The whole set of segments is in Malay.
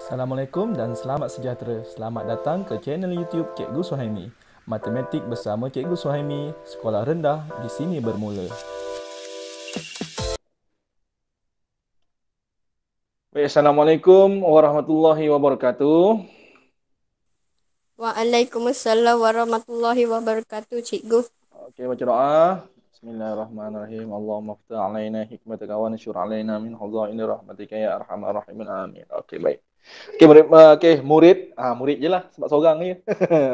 Assalamualaikum dan selamat sejahtera. Selamat datang ke channel YouTube Cikgu Suhaimi. Matematik bersama Cikgu Suhaimi, sekolah rendah di sini bermula. Baik, Assalamualaikum warahmatullahi wabarakatuh. Waalaikumsalam warahmatullahi wabarakatuh, Cikgu. Okey, baca doa. Bismillahirrahmanirrahim. Allahumma ftah alaina hikmataka wa nsyur alaina min hazaini rahmatika ya arhamar rahimin. Amin. Okey, baik. Okey, murid, murid je lah sebab seorang je.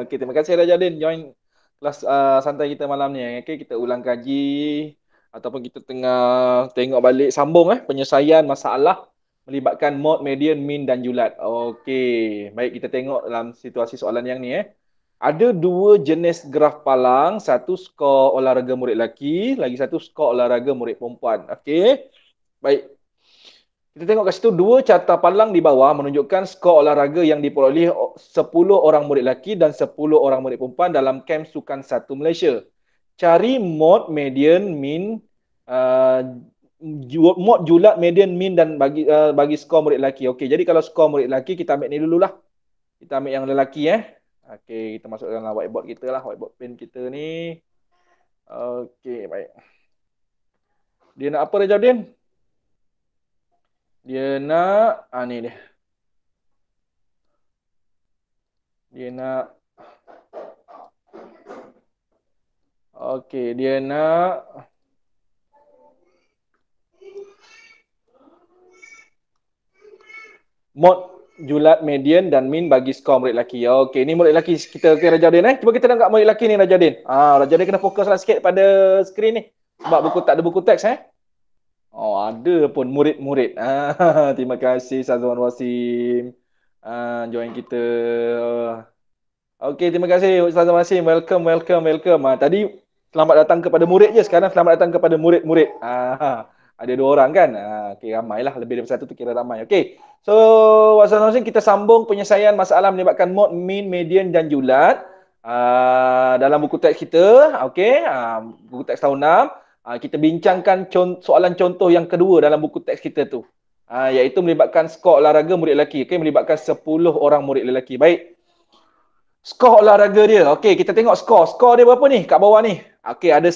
Okey, terima kasih Rajadin join kelas santai kita malam ni. Okey, kita ulang kaji ataupun kita tengah tengok balik sambung penyelesaian masalah melibatkan mod, median, min dan julat. Okey, baik kita tengok dalam situasi soalan yang ni. Ada dua jenis graf palang, satu skor olahraga murid lelaki, lagi satu skor olahraga murid perempuan. Okey. Baik. Kita tengok kat situ dua carta palang di bawah menunjukkan skor olahraga yang diperoleh 10 orang murid lelaki dan 10 orang murid perempuan dalam kem sukan 1 Malaysia. Cari mod, median, min, uh, mod, julat, median, min dan bagi skor murid lelaki. Okey, jadi kalau skor murid lelaki kita ambil ni dululah. Kita ambil yang lelaki Okey, kita masuk dalam whiteboard kita lah, whiteboard pen kita ni. Okey, baik. Dia nak apa Rajadin? Dia nak ni dia. Dia nak Okey, dia nak mod, julat, median dan min bagi skor murid lelaki. Okey, ni murid lelaki kita Rajadin Cuba kita tengok murid lelaki ni Rajadin. Rajadin kena fokuslah sikit pada skrin ni. Sebab tak ada buku teks Oh, ada pun murid-murid. Terima kasih Sazwan Wasim. Join kita. Okey, terima kasih Ustaz Wasim. Welcome. Tadi selamat datang kepada murid je. Sekarang selamat datang kepada murid-murid. Ada dua orang kan? Okey, ramailah. Lebih dari satu tu kira ramai. Okey. So, Ustaz Wasim, kita sambung penyelesaian masalah melibatkan mod, min, median dan julat. Dalam buku teks kita. Okey. Buku teks tahun 6. Kita bincangkan soalan contoh yang kedua dalam buku teks kita tu. Iaitu melibatkan skor olahraga murid lelaki. Okay, melibatkan 10 orang murid lelaki. Baik. Skor olahraga dia. Okey, kita tengok skor. Skor dia berapa ni kat bawah ni? Okey, ada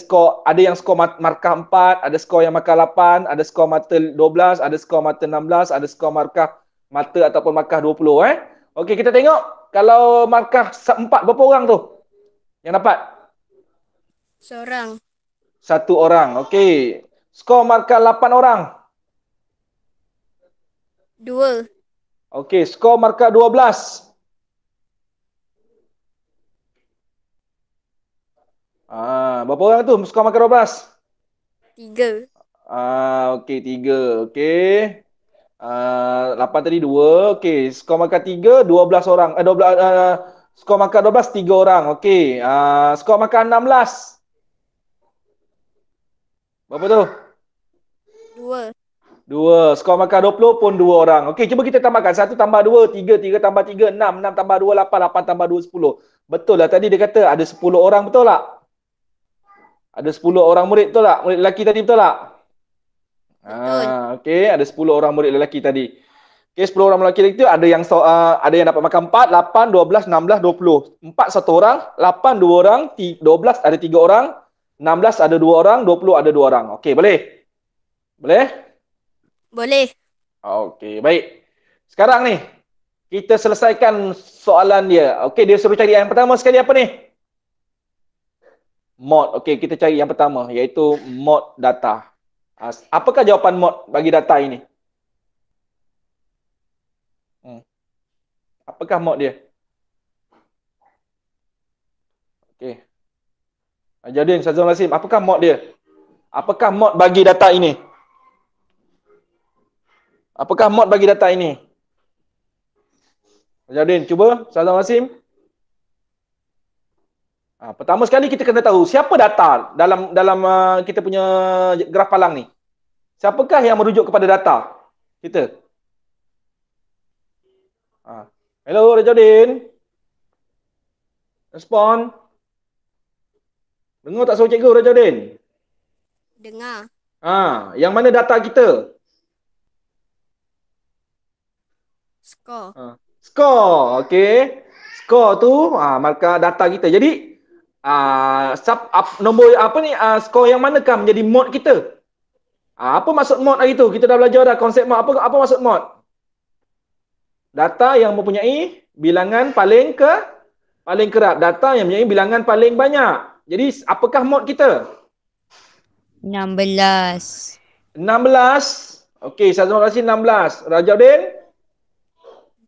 yang skor markah 4, ada skor yang markah 8, ada skor mata 12, ada skor mata 16, ada skor markah mata ataupun markah 20 Okey, kita tengok kalau markah 4 berapa orang tu yang dapat? Seorang. Satu orang. Okey. Skor markah 8 orang. 2. Okey, skor markah 12. Berapa orang tu skor markah 12? 3. Okey, 3. Okey. 8 tadi 2. Okey, skor markah 3, 12 orang. 12 skor markah 12, 3 orang. Okey. Skor markah 16. Berapa tu? 2. 2. Skor markah 20 pun 2 orang. Okey, cuba kita tambahkan. 1 tambah 2, 3. 3 tambah 3, 6. 6 tambah 2, 8. 8 tambah 2, 10. Betul lah tadi dia kata ada 10 orang, betul tak? Ada 10 orang murid, betul tak? Murid lelaki tadi, betul tak? Betul. Okey, ada 10 orang murid lelaki tadi. Okey, 10 orang lelaki itu ada yang dapat makan 4, 8, 12, 16, 20. 4 satu orang, 8 dua orang, 12 ada 3 orang, 16 ada 2 orang, 20 ada 2 orang. Okey, boleh? Boleh? Boleh. Okey, baik. Sekarang ni kita selesaikan soalan dia. Okey, dia suruh cari yang pertama sekali apa ni? Mod. Okey, kita cari yang pertama iaitu mod data. Apakah jawapan mod bagi data ini? Apakah mod dia? Okey. Jadin, Syazwan Wasim, apakah mod dia? Apakah mod bagi data ini? Apakah mod bagi data ini? Jadin, cuba Syazwan Wasim. Pertama sekali kita kena tahu siapa data dalam kita punya graf palang ni. Siapakah yang merujuk kepada data kita? Hello Rajadin. Respon. Dengar tak suara cikgu Rajadin? Dengar. Yang mana data kita? Skor. Skor. Okey. Skor tu markah data kita. Jadi nombor apa ni skor yang manakah menjadi mod kita? Apa maksud mod hari tu? Kita dah belajar dah konsep mod. Apa maksud mod? Data yang mempunyai bilangan paling kerap. Data yang mempunyai bilangan paling banyak. Jadi apakah mod kita? 16. 16. Okey, Syazwan Rasim 16. Rajaudin?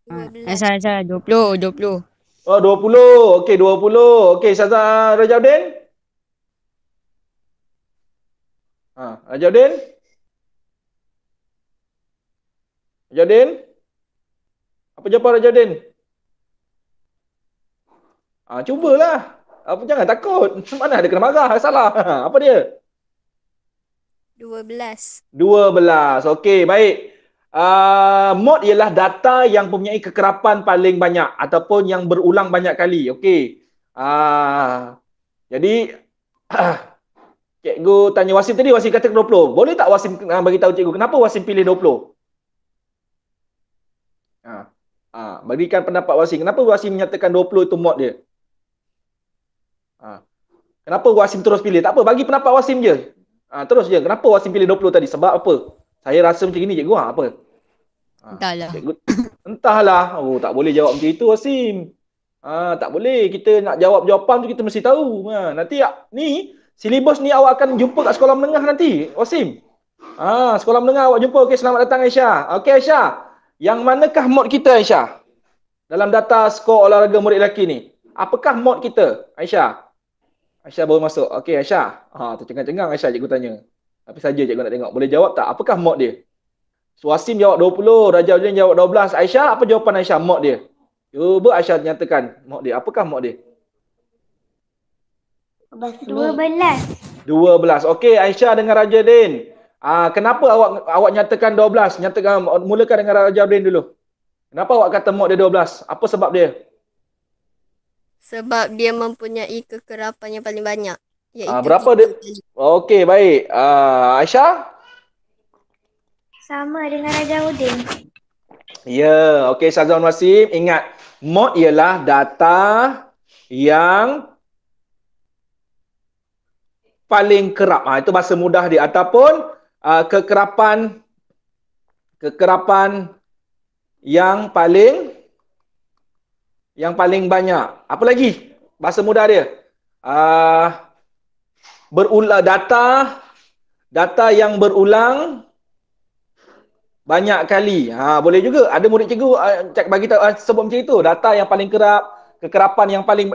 12. Salah. 20. Oh, 20. Okey, 20. Okey, Syazwan Rajaudin? Rajaudin? Rajaudin? Apa jawapan Rajaudin? Cubalah. Jangan takut. Mana ada kena marah. Salah. Apa dia? 12. 12. Okey, baik. Mod ialah data yang mempunyai kekerapan paling banyak ataupun yang berulang banyak kali. Okey. Jadi cikgu tanya Wasim tadi, Wasim kata 20. Boleh tak Wasim bagi tahu cikgu kenapa Wasim pilih 20? Berikan pendapat Wasim. Kenapa Wasim menyatakan 20 itu mod dia? Kenapa Wasim terus pilih? Tak apa, bagi pendapat Wasim je. Terus je. Kenapa Wasim pilih 20 tadi? Sebab apa? Saya rasa macam ni cikgu. Apa? Entahlah. Cikgu, entahlah. Tak boleh jawab macam itu Wasim. Tak boleh. Kita nak jawab jawapan tu kita mesti tahu. Nanti ni silibus ni awak akan jumpa kat sekolah menengah nanti, Wasim. Sekolah menengah awak jumpa. Okey, selamat datang Aisyah. Okey Aisyah. Yang manakah mod kita Aisyah? Dalam data skor olahraga murid lelaki ni. Apakah mod kita Aisyah? Aisyah baru masuk. Okey Aisyah. Tercengang-cengang Aisyah cikgu tanya. Tapi saja cikgu nak tengok. Boleh jawab tak? Apakah mod dia? Wasim jawab 20. Rajaudin jawab 12. Aisyah, apa jawapan Aisyah? Mod dia. Cuba Aisyah nyatakan mod dia. Apakah mod dia? 12. 12. Okey Aisyah dengan Rajaudin. Kenapa awak nyatakan 12? Mulakan dengan Rajaudin dulu. Kenapa awak kata mod dia 12? Apa sebab dia? Sebab dia mempunyai kekerapan yang paling banyak. Iaitu Berapa dia? Okey, baik. Aisyah? Sama dengan Rajaudin. Ya, okey Syazwan Wasim. Ingat, mod ialah data yang paling kerap. Itu bahasa mudah dia. Ataupun kekerapan yang paling banyak. Apa lagi? Bahasa mudah dia. Berulang data yang berulang banyak kali. Boleh juga. Ada murid cikgu bagi tahu sebut macam itu. Data yang paling kerap,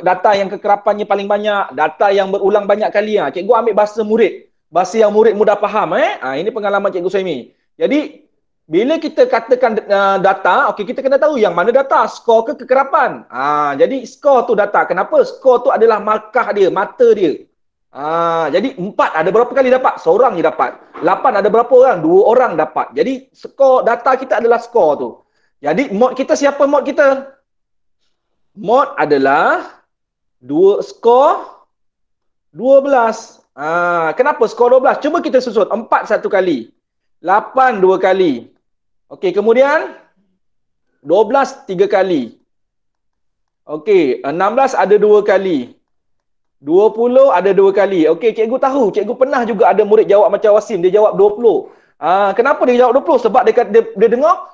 data yang kekerapannya paling banyak, data yang berulang banyak kali. Cikgu ambil bahasa murid. Bahasa yang murid mudah faham. Ini pengalaman Cikgu Suhaimi. Jadi bila kita katakan data, okey, kita kena tahu yang mana data, skor ke kekerapan. Jadi skor tu data. Kenapa? Skor tu adalah markah dia, mata dia. Jadi 4 ada berapa kali dapat? Seorang je dapat. 8 ada berapa orang? 2 orang dapat. Jadi skor data kita adalah skor tu. Jadi mod kita siapa mod kita? Mod adalah skor 12. Kenapa skor 12? Cuba kita susun. 4 satu kali. 8 dua kali. Okey, kemudian 12 3 kali. Okey, 16 ada 2 kali. 20 ada 2 kali. Okey, cikgu tahu. Cikgu pernah juga ada murid jawab macam Wasim. Dia jawab 20. Kenapa dia jawab 20? Sebab dia dengar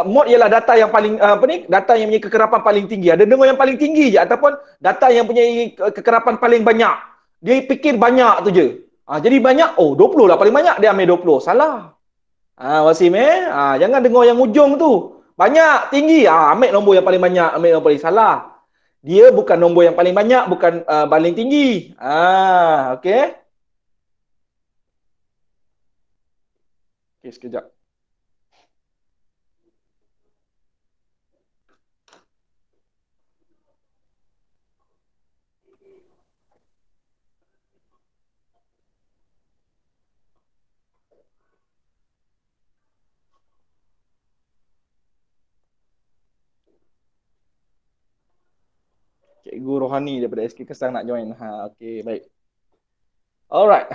mod ialah data yang paling data yang punya kekerapan paling tinggi. Ada dengar yang paling tinggi je ataupun data yang punya kekerapan paling banyak. Dia fikir banyak tu je. Jadi banyak, 20 lah paling banyak, dia ambil 20. Salah. Wasim jangan dengar yang ujung tu. Banyak, tinggi, ambil nombor yang paling banyak, ambil nombor paling salah. Dia bukan nombor yang paling banyak, bukan paling tinggi. Okey. Okey, sekejap. Cikgu Rohani daripada SK Kesang nak join. Okey, baik. Alright.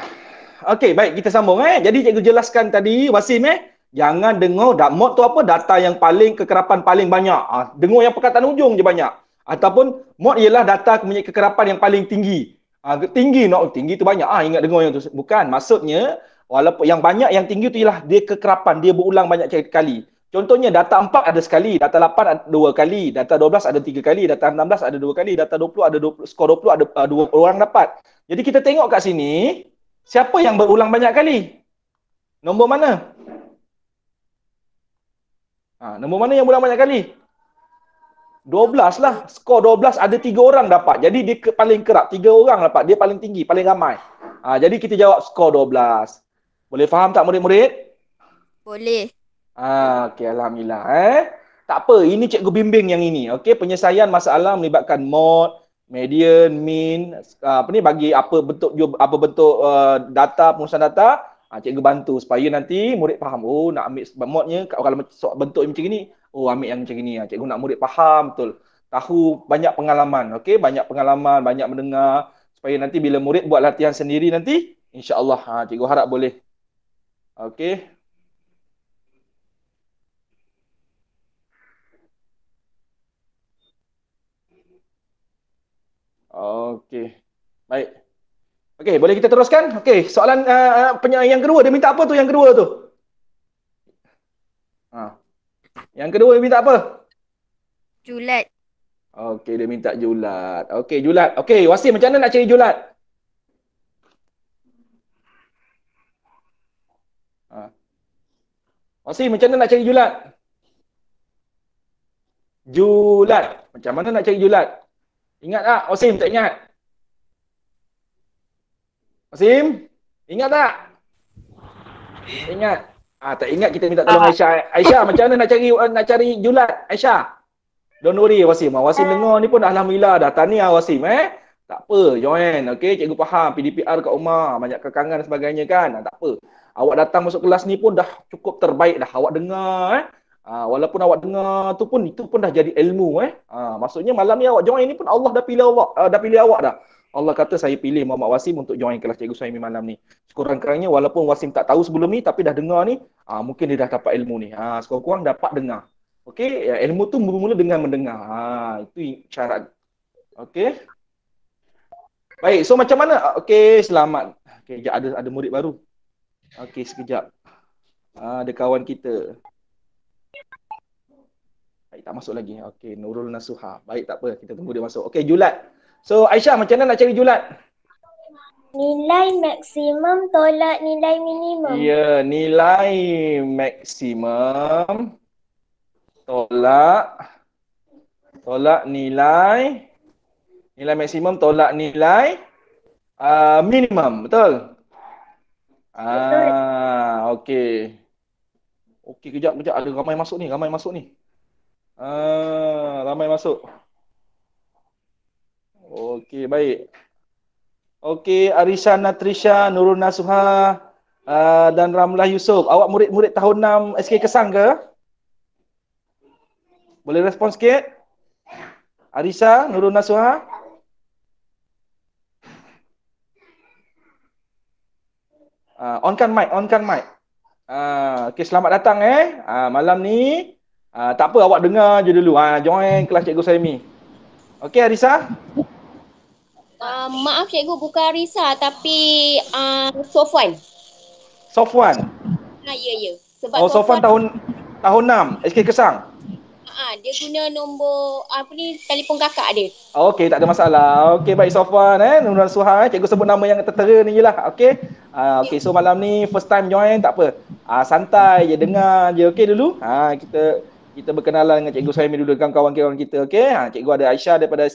Okey, baik, kita sambung. Jadi cikgu jelaskan tadi, Wasim Jangan dengar mod tu apa? Data yang paling kekerapan paling banyak. Dengar yang perkataan ujung je banyak. Ataupun mod ialah data mempunyai kekerapan yang paling tinggi. Tinggi tinggi tu banyak. Ingat dengar yang tu. Bukan. Maksudnya walaupun yang banyak yang tinggi tu ialah dia kekerapan, dia berulang banyak kali. Contohnya data 4 ada sekali, data 8 ada 2 kali, data 12 ada 3 kali, data 16 ada 2 kali, data 20 ada 20, skor 20 ada 2 orang dapat. Jadi kita tengok kat sini, siapa yang berulang banyak kali? Nombor mana? Nombor mana yang berulang banyak kali? 12 lah. Skor 12 ada 3 orang dapat. Jadi dia paling kerap. 3 orang dapat. Dia paling tinggi, paling ramai. Jadi kita jawab skor 12. Boleh faham tak murid-murid? Boleh. Okey, alhamdulillah. Tak apa, ini cikgu bimbing yang ini. Okey, penyelesaian masalah melibatkan mod, median, mean, bagi apa bentuk data, pengurusan data, cikgu bantu supaya nanti murid faham. Oh, nak ambil modnya kalau bentuk macam ni, oh ambil yang macam ni. Cikgu nak murid faham betul. Tahu banyak pengalaman, okey, banyak pengalaman, banyak mendengar supaya nanti bila murid buat latihan sendiri nanti, insya-Allah cikgu harap boleh. Okey. Okey. Baik. Okey, boleh kita teruskan? Okey, soalan yang kedua dia minta apa tu yang kedua tu? Yang kedua dia minta apa? Julat. Okey, dia minta julat. Okey, julat. Okey, Wasim macam mana nak cari julat? Wasim macam mana nak cari julat? Julat. Macam mana nak cari julat? Ingat tak? Wasim tak ingat? Wasim? Ingat tak? Ingat. Tak ingat kita minta tolong Aisyah. Aisyah macam mana nak cari julat? Aisyah. Don't worry Wasim. Wasim dengar ni pun alhamdulillah dah. Tahniah Wasim Tak apa, join. Okey, cikgu faham PDPR kat rumah, banyak kekangan dan sebagainya kan. Tak apa. Awak datang masuk kelas ni pun dah cukup terbaik dah. Awak dengar walaupun awak dengar tu pun itu pun dah jadi ilmu maksudnya malam ni awak join ni pun Allah dah pilih awak dah. Allah kata saya pilih Muhammad Wasim untuk join kelas Cikgu Suhaimi malam ni. Sekurang-kurangnya walaupun Wasim tak tahu sebelum ni tapi dah dengar ni, mungkin dia dah dapat ilmu ni. Sekurang-kurang dapat dengar. Okey, ilmu tu bermula dengan mendengar. Itu syarat. Okey. Baik, so macam mana? Okey, selamat. Okey, ada murid baru. Okey, sekejap. Ada kawan kita. Baik, tak masuk lagi. Okey, Nurul Nasuha. Baik, tak apa. Kita tunggu dia masuk. Okey, julat. So, Aisyah, macam mana nak cari julat? Nilai maksimum tolak nilai minimum. Ya, nilai maksimum tolak nilai maksimum tolak nilai minimum. Betul? Okey. Okey, kejap. Ada ramai masuk ni. Ramai masuk. Okey, baik. Okey, Arisha Natrisha, Nurul Nasuha dan Ramlah Yusof. Awak murid-murid tahun 6 SK Kesang ke? Boleh respon sikit? Arisha, Nurul Nasuha? Onkan mic. Okey, selamat datang malam ni. Tak apa, awak dengar je dulu. Join kelas Cikgu Suhaimi. Okey, Arisha? Maaf cikgu, bukan Arisa tapi Sofwan. Sofwan? Ya. Sebab Sofwan tahun 6 SK Kesang? Dia guna nombor telefon kakak dia. Okey, tak ada masalah. Okey, baik Sofwan Nurul Suha cikgu sebut nama yang tertera ni je lah. Okey. Okey, so malam ni first time join tak apa. Santai je, dengar je. Okey dulu. Kita berkenalan dengan Cikgu Suhaimi dulu dengan kawan-kawan kita. Okey. Cikgu ada Aisyah daripada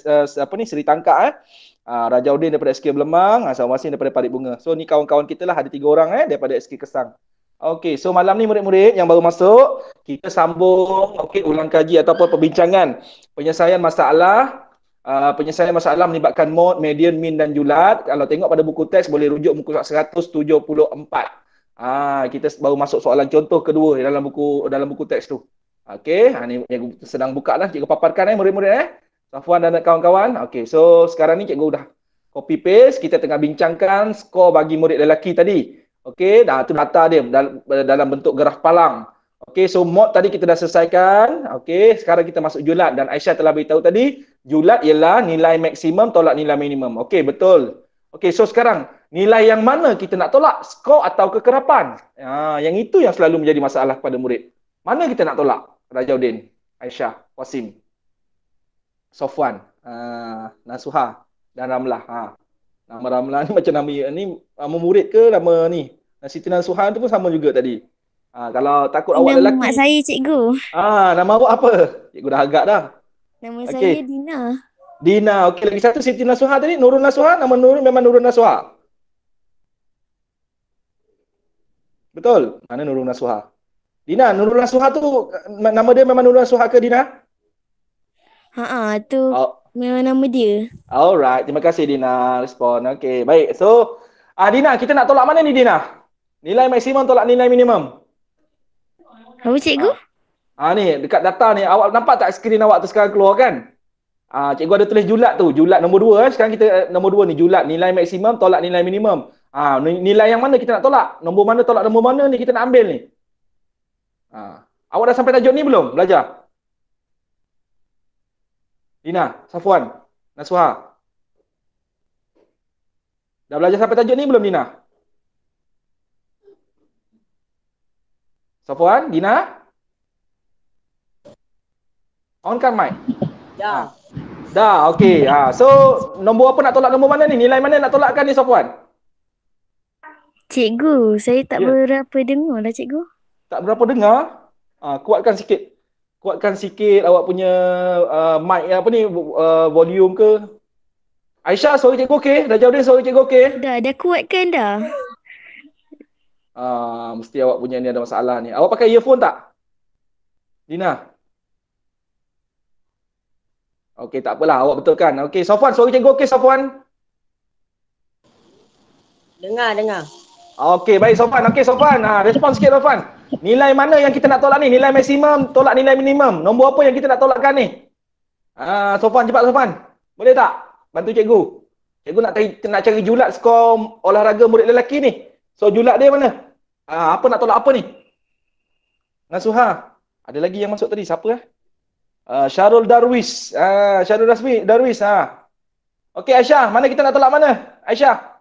Seri Tangkak Rajaudin daripada SK Belemang, Hassan Wasim daripada Parit Bunga. So ni kawan-kawan kita lah, ada 3 orang daripada SK Kesang. Okey, so malam ni murid-murid yang baru masuk, kita sambung ulang kaji ataupun perbincangan penyelesaian masalah melibatkan mod, median, mean dan julat. Kalau tengok pada buku teks boleh rujuk muka surat 174. Kita baru masuk soalan contoh kedua dalam buku teks tu. Okey, ni yang sedang buka lah, cikgu paparkan murid-murid Safwan dan kawan-kawan. Okey, so sekarang ni cikgu dah copy paste, kita tengah bincangkan skor bagi murid lelaki tadi. Okey, dah tu data dia dalam bentuk graf palang. Okey, so mod tadi kita dah selesaikan. Okey, sekarang kita masuk julat dan Aisyah telah beritahu tadi, julat ialah nilai maksimum tolak nilai minimum. Okey, betul. Okey, so sekarang nilai yang mana kita nak tolak? Skor atau kekerapan? Yang itu yang selalu menjadi masalah kepada murid. Mana kita nak tolak? Rajaudin, Aisyah, Wasim, Sofwan, Nasuha dan Ramlah. Nama Ramlah ni macam nama murid ke nama ni? Siti Nasuha tu pun sama juga tadi. Kalau takut awak Nama lelaki. mak saya cikgu. Nama awak apa? Cikgu dah agak dah. Nama Okey. saya Dina. Dina. Okey, lagi satu Siti Nasuha tadi. Nurul Nasuha. Nama Nurul memang Nurul Nasuha. Betul? Mana Nurul Nasuha? Dina, Nurul Nasuha tu nama dia memang Nurul Nasuha ke Dina? Tu memang nama dia. Alright, terima kasih Dina respon. Okey, baik. So, Dina, kita nak tolak mana ni Dina? Nilai maksimum tolak nilai minimum. Apa cikgu? Ni dekat data ni, awak nampak tak skrin awak tu sekarang keluar kan? Cikgu ada tulis julat tu, julat nombor 2. Sekarang kita nombor 2 ni, julat nilai maksimum tolak nilai minimum. Nilai yang mana kita nak tolak? Nombor mana tolak nombor mana ni kita nak ambil ni? Awak dah sampai tajuk ni belum belajar? Dina, Safwan, Nasuha. Dah belajar sampai tajuk ni belum Dina? Safwan, Dina? On kan mic? Dah. Dah, okey. So, nombor apa nak tolak nombor mana ni? Nilai mana nak tolakkan ni Safwan? Cikgu, saya tak berapa dengar lah cikgu. Tak berapa dengar? Kuatkan sikit. Kuatkan sikit awak punya mic volume ke? Aisyah, suara cikgu okey? Rajaudin, suara cikgu okey? Dah kuatkan dah. Mesti awak punya ni ada masalah ni. Awak pakai earphone tak? Dina? Okey, tak apalah. Awak betulkan. Okey, Safwan, suara cikgu okey Safwan? Dengar. Okey, baik Safwan. Okey, Safwan. Respon sikit Safwan. Nilai mana yang kita nak tolak ni? Nilai maksimum tolak nilai minimum. Nombor apa yang kita nak tolakkan ni? Safwan, cepat Safwan. Boleh tak? Bantu cikgu. Cikgu nak cari julat skor olahraga murid lelaki ni. So, julat dia mana? Apa nak tolak apa ni? Nasuha. Ada lagi yang masuk tadi. Siapa Syarul Darwis. Syarul Darwis. Okey, Aisyah. Mana kita nak tolak mana? Aisyah.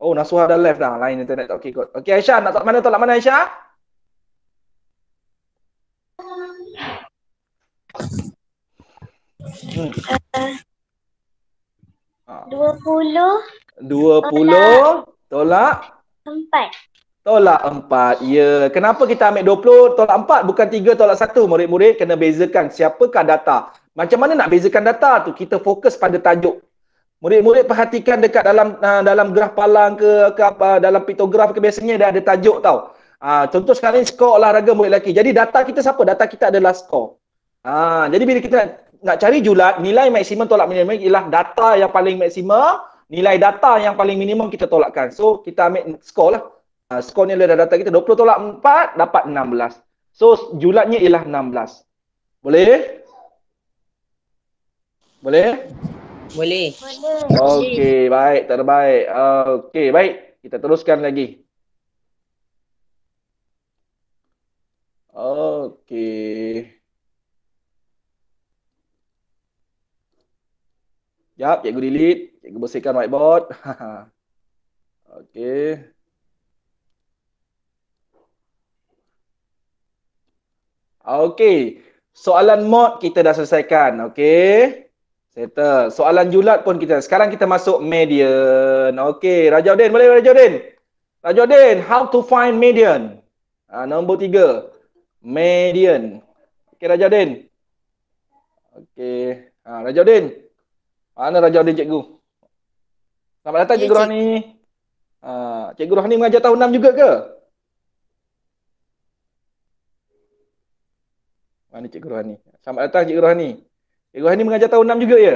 Oh, Nasuha dah left dah. Line internet tak okey kot. Okey, Aisyah. Nak tolak mana Aisyah? Hmm. 20 tolak 4. Tolak 4. Ya. Kenapa kita ambil 20 tolak 4 bukan 3 tolak 1? Murid-murid kena bezakan siapakah data. Macam mana nak bezakan data tu? Kita fokus pada tajuk. Murid-murid perhatikan dekat dalam graf palang ke apa, dalam piktograf ke biasanya dia ada tajuk tau. Contoh sekarang ni skor olahraga murid lelaki. Jadi data kita siapa? Data kita adalah skor. Jadi bila kita nak cari julat, nilai maksimum tolak minimum ialah data yang paling maksimum, nilai data yang paling minimum kita tolakkan. So kita ambil skor lah. Skor ni adalah data kita 20 tolak 4 dapat 16. So julatnya ialah 16. Boleh? Boleh? Boleh. Okey, baik, terbaik. Okey, baik. Kita teruskan lagi. Okey. Jap, cikgu delete. Cikgu bersihkan whiteboard. Okey. Okey. Soalan mod kita dah selesaikan. Okey. Settle. Soalan julat pun kita. Sekarang kita masuk median. Okey, Rajaudin, boleh Rajaudin? Rajaudin, how to find median? Nombor 3. Median. Okey, Rajaudin. Okey. Rajaudin. Mana Rajaudin cikgu? Selamat datang Cikgu Rohani. Cikgu Rohani mengajar tahun 6 juga ke? Mana Cikgu Rohani? Selamat datang Cikgu Rohani. Cikgu Rohani mengajar tahun 6 juga ya?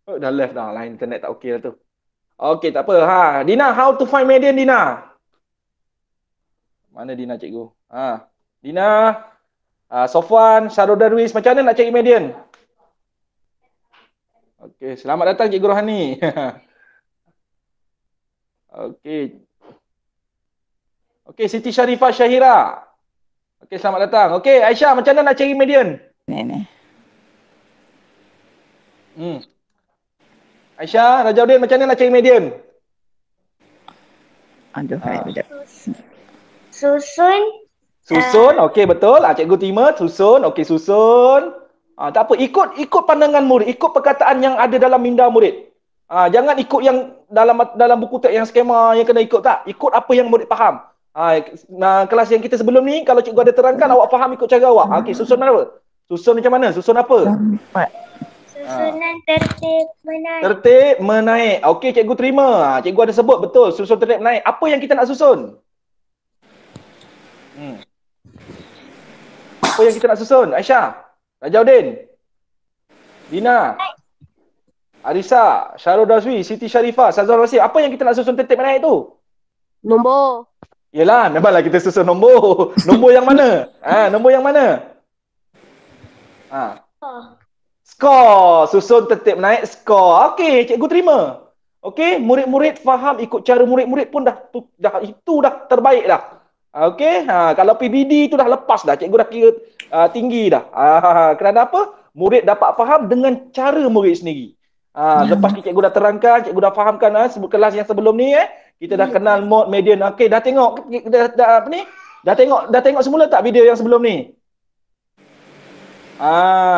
Oh, dah left dah. Line internet tak okey lah tu. Okey, tak apa. Dina, how to find median Dina? Mana Dina cikgu? Dina, Sofwan, Syarul Darwis, macam mana nak cari median? Okey, selamat datang Cikgu Rohani. Okey. Okey, Siti Sharifah Syahira. Okey, selamat datang. Okey, Aisyah, macam mana nak cari median? Aisyah, Rajaudin, macam mana nak cari median? Aduh, sekejap. Susun. Susun, okey betul. Cikgu terima. Susun, okey susun. Tak apa, ikut pandangan murid, ikut perkataan yang ada dalam minda murid. Jangan ikut yang dalam buku teks yang skema yang kena ikut, tak. Ikut apa yang murid faham. Kelas yang kita sebelum ni, kalau cikgu ada terangkan, awak faham ikut cara awak. Okey, susun apa? Susun macam mana? Susun apa? Susunan tertib menaik. Tertib menaik. Okey, cikgu terima. Cikgu ada sebut betul, susun tertib menaik. Apa yang kita nak susun? Apa yang kita nak susun? Aisyah, Rajaudin, Dina, Arisa, Syarul Dazwi, Siti Sharifah, Sazal Wasif. Apa yang kita nak susun tertib menaik tu? Nombor. Yelah, memanglah kita susun nombor. Nombor yang mana? Nombor yang mana? Skor. Susun tertib menaik skor. Okey, cikgu terima. Okey, murid-murid faham ikut cara murid-murid pun itu dah terbaik dah. Okey, kalau PBD tu dah lepas dah. Cikgu dah kira tinggi dah. Kerana apa? Murid dapat faham dengan cara murid sendiri. Lepas ni cikgu dah terangkan, cikgu dah fahamkan kelas yang sebelum ni kita dah kenal mode median. Okey, dah tengok apa ni? Dah tengok semula tak video yang sebelum ni?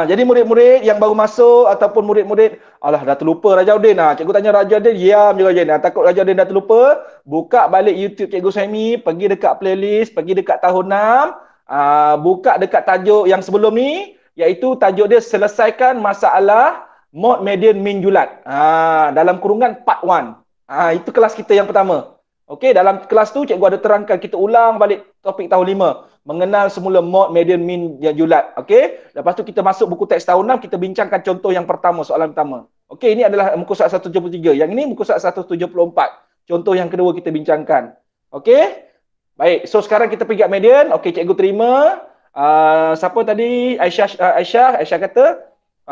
Jadi murid-murid yang baru masuk ataupun murid-murid dah terlupa Rajaudin. Cikgu tanya Rajaudin, diam je Rajaudin. Takut Rajaudin dah terlupa, buka balik YouTube Cikgu Suhaimi, pergi dekat playlist, pergi dekat tahun 6, buka dekat tajuk yang sebelum ni, iaitu tajuk dia selesaikan masalah mod median min julat. Dalam kurungan part 1. Itu kelas kita yang pertama. Okey, dalam kelas tu cikgu ada terangkan, kita ulang balik topik tahun 5. Mengenal semula mod, median, min, julat. Okey, lepas tu kita masuk buku teks tahun 6, kita bincangkan contoh yang pertama, soalan pertama. Okey, ini adalah muka surat 173. Yang ini muka surat 174. Contoh yang kedua kita bincangkan. Okey, baik. So sekarang kita pergi kat median. Okey, cikgu terima. Siapa tadi? Aisyah kata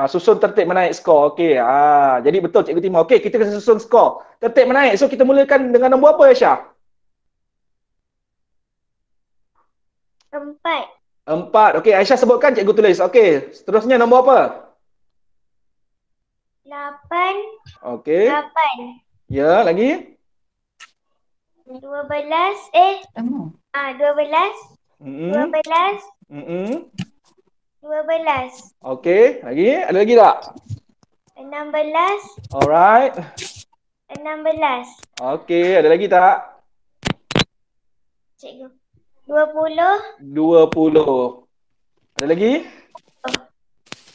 susun tertib menaik skor. Okey, jadi betul cikgu terima. Okey, kita kena susun skor. Tertib menaik. So kita mulakan dengan nombor apa Aisyah? 4. Okey, Aisyah sebutkan, cikgu tulis. Okey, seterusnya nombor apa? 8. Okey. 8. Ya, lagi? 12. 12. 12. 12. Okey, lagi? Ada lagi tak? 16. Alright. 16. Okey, ada lagi tak? Cikgu. 20. 20. Ada lagi?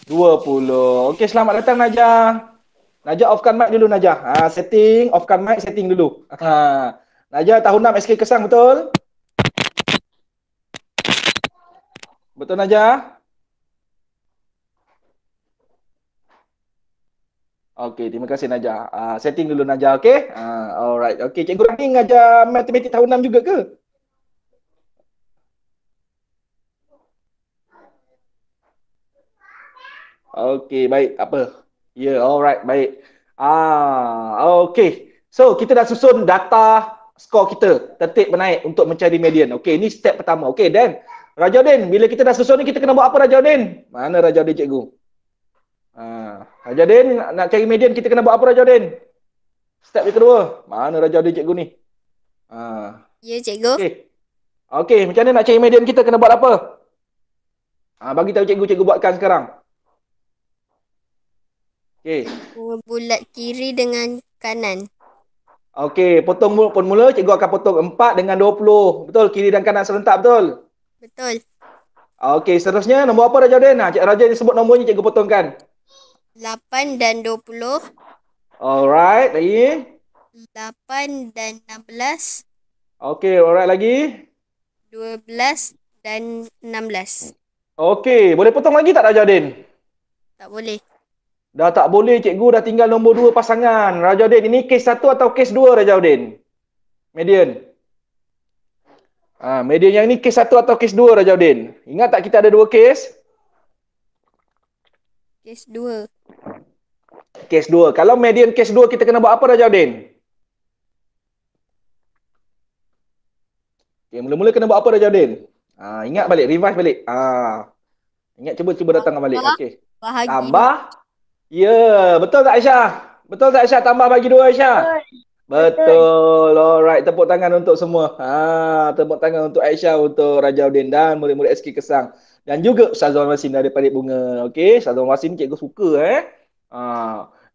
20. Okey, selamat datang Najah. Najah offkan mic dulu Najah. Setting, offkan mic, setting dulu. Najah tahun 6 SK Kesang, betul? Betul Najah? Okey, terima kasih Najah. Setting dulu Najah, okey? Alright. Okey, cikgu Rahmi ngajar matematik tahun 6 juga ke? Okey, baik. Apa? Ya, alright, baik. Okey. So, kita dah susun data skor kita, tertib menaik untuk mencari median. Okey, ini step pertama. Okey, dan Rajaudin, bila kita dah susun ni, kita kena buat apa Rajaudin? Mana Rajaudin cikgu? Rajaudin, nak cari median, kita kena buat apa Rajaudin? Step yang kedua. Mana Rajaudin cikgu ni? Ya, cikgu. Okey, macam mana nak cari median kita, kena buat apa? Bagi tahu cikgu, cikgu buatkan sekarang. Okey. Bulat kiri dengan kanan. Okey, potong mula, cikgu akan potong 4 dengan 20. Betul, kiri dan kanan serentak, betul? Betul. Okey, seterusnya nombor apa Rajaudin? Cik Rajaudin sebut nombornya, cikgu potongkan. 8 dan 20. Alright, lagi? 8 dan 16. Okey, alright lagi? 12 dan 16. Okey, boleh potong lagi tak Rajaudin? Tak boleh. Dah tak boleh cikgu, dah tinggal nombor 2 pasangan. Rajaudin, ini kes 1 atau kes 2 Rajaudin? Median. Median yang ini kes 1 atau kes 2 Rajaudin? Ingat tak kita ada 2 kes? Kes 2. Kes 2. Kalau median kes 2 kita kena buat apa Rajaudin? Okay, mula-mula kena buat apa Rajaudin? Ingat balik, revise balik. Ingat, cuba datang balik. Okey. Bahagi Tambah. Ya, betul tak Aisyah? Betul tak Aisyah? Tambah bagi 2 Aisyah? Betul. Alright, tepuk tangan untuk semua. Tepuk tangan untuk Aisyah, untuk Rajaudin dan murid-murid SK Kesang. Dan juga Ustazah Wasim dari Parit Bunga. Okey, Ustazah Wasim cikgu suka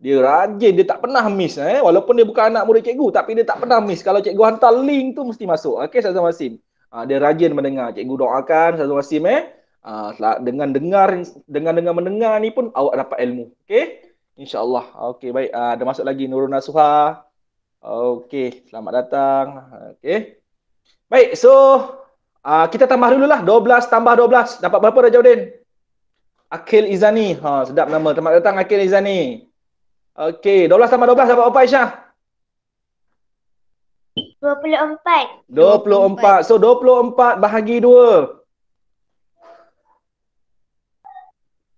dia rajin, dia tak pernah miss walaupun dia bukan anak murid cikgu tapi dia tak pernah miss. Kalau cikgu hantar link tu mesti masuk. Okey, Ustazah Wasim. Dia rajin mendengar. Cikgu doakan Ustazah Wasim dengan mendengar ni pun awak dapat ilmu. Okey? Insya-Allah. Okey, baik. Ada masuk lagi Nurul Nasuha. Okey, selamat datang. Okey. Baik, so kita tambah dululah 12 tambah 12. Dapat berapa Rajaudin? Akil Izani. Sedap nama. Selamat datang Akil Izani. Okey, 12 tambah 12 dapat berapa Aisyah? 24. 24. So 24 bahagi 2.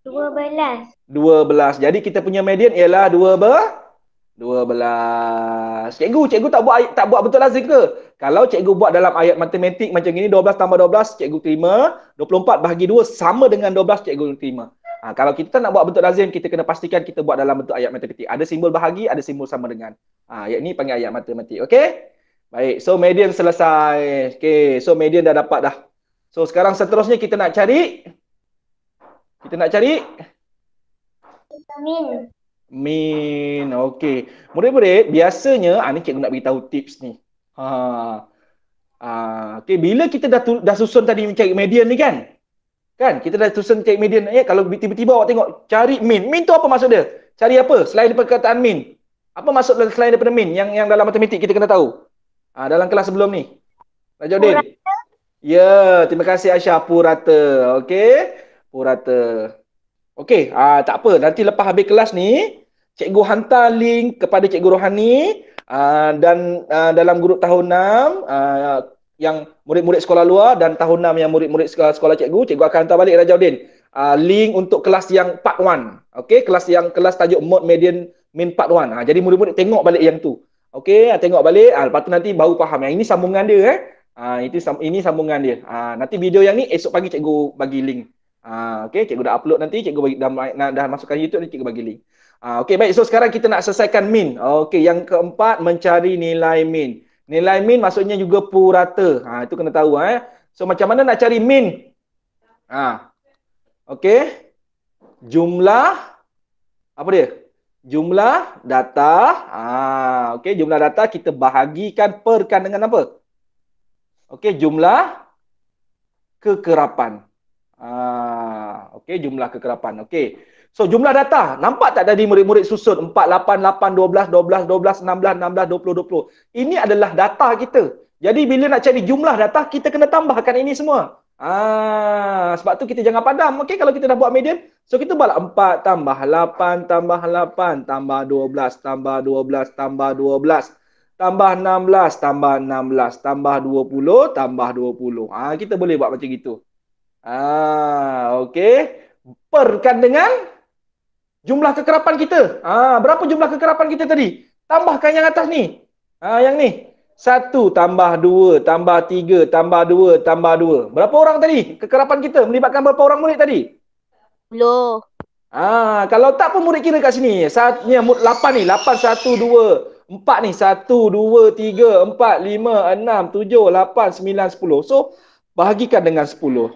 12. 12. Jadi kita punya median ialah 12. Cikgu tak buat betul lazim ke? Kalau cikgu buat dalam ayat matematik macam ini 12 tambah 12 cikgu terima, 24 bahagi 2 sama dengan 12 cikgu terima. Kalau kita nak buat bentuk lazim, kita kena pastikan kita buat dalam bentuk ayat matematik. Ada simbol bahagi, ada simbol sama dengan. Ayat ni panggil ayat matematik. Okey? Baik, so median selesai. Okey, so median dah dapat dah. So sekarang seterusnya kita nak cari min. Okey. Murid-murid, biasanya ni cikgu nak beritahu tips ni. Okey, bila kita dah susun tadi mencari median ni kan? Kita dah susun cari median. Kalau tiba-tiba awak tengok cari min. Min tu apa maksud dia? Cari apa? Selain daripada perkataan min. Apa maksud selain daripada min yang dalam matematik kita kena tahu? Dalam kelas sebelum ni. Rajaudin. Ya, terima kasih Aisyah. Purata. Okey. Purata. Okey, tak apa. Nanti lepas habis kelas ni, cikgu hantar link kepada Cikgu Rohani dan dalam grup tahun 6 yang murid-murid sekolah luar dan tahun 6 yang murid-murid sekolah cikgu akan hantar balik Rajaudin link untuk kelas yang part 1. Okey, kelas tajuk mode median min part 1. Jadi murid-murid tengok balik yang tu. Okey, tengok balik, lepas tu nanti baru faham yang ini sambungan dia ini sambungan dia. Nanti video yang ni esok pagi cikgu bagi link. Okey, cikgu dah upload nanti, cikgu bagi dah masukkan YouTube ni, cikgu bagi link. Okey, baik. So sekarang kita nak selesaikan min. Okey, yang keempat mencari nilai min. Nilai min maksudnya juga purata. Itu kena tahu So macam mana nak cari min? Okey. Jumlah apa dia? Jumlah data. Okey, jumlah data kita bahagikan perkan dengan apa? Okey, jumlah kekerapan. Okey, jumlah kekerapan. Okey. So jumlah data, nampak tak tadi murid-murid susun 4, 8, 8, 12, 12, 12, 16, 16, 20, 20. Ini adalah data kita. Jadi bila nak cari jumlah data, kita kena tambahkan ini semua. Sebab tu kita jangan padam. Okey, kalau kita dah buat median, so kita buatlah 4 tambah 8 tambah 8 tambah 12 tambah 12 tambah 12 tambah 16 tambah 16 tambah 20 tambah 20. Kita boleh buat macam gitu. Okey. Perkan dengan jumlah kekerapan kita. Berapa jumlah kekerapan kita tadi? Tambahkan yang atas ni. Yang ni. 1 tambah 2 tambah 3 tambah 2 tambah 2. Berapa orang tadi? Kekerapan kita melibatkan berapa orang murid tadi? 10. Kalau tak pun murid kira kat sini. 8 ni. 8, 1, 2, 4 ni. 1, 2, 3, 4, 5, 6, 7, 8, 9, 10. So, bahagikan dengan 10.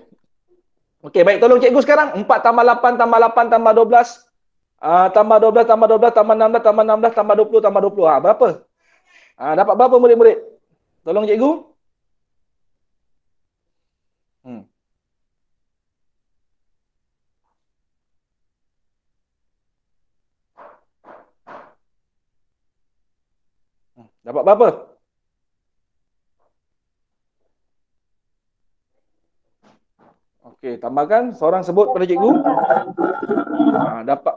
Okey, baik. Tolong cikgu sekarang. 4 tambah 8 tambah 8 tambah 12. Tambah 12 tambah 12 tambah 16 tambah 16 tambah 20 tambah 20. Berapa? Dapat berapa murid-murid? Tolong cikgu. Dapat berapa? Okey, tambahkan. Seorang sebut pada cikgu.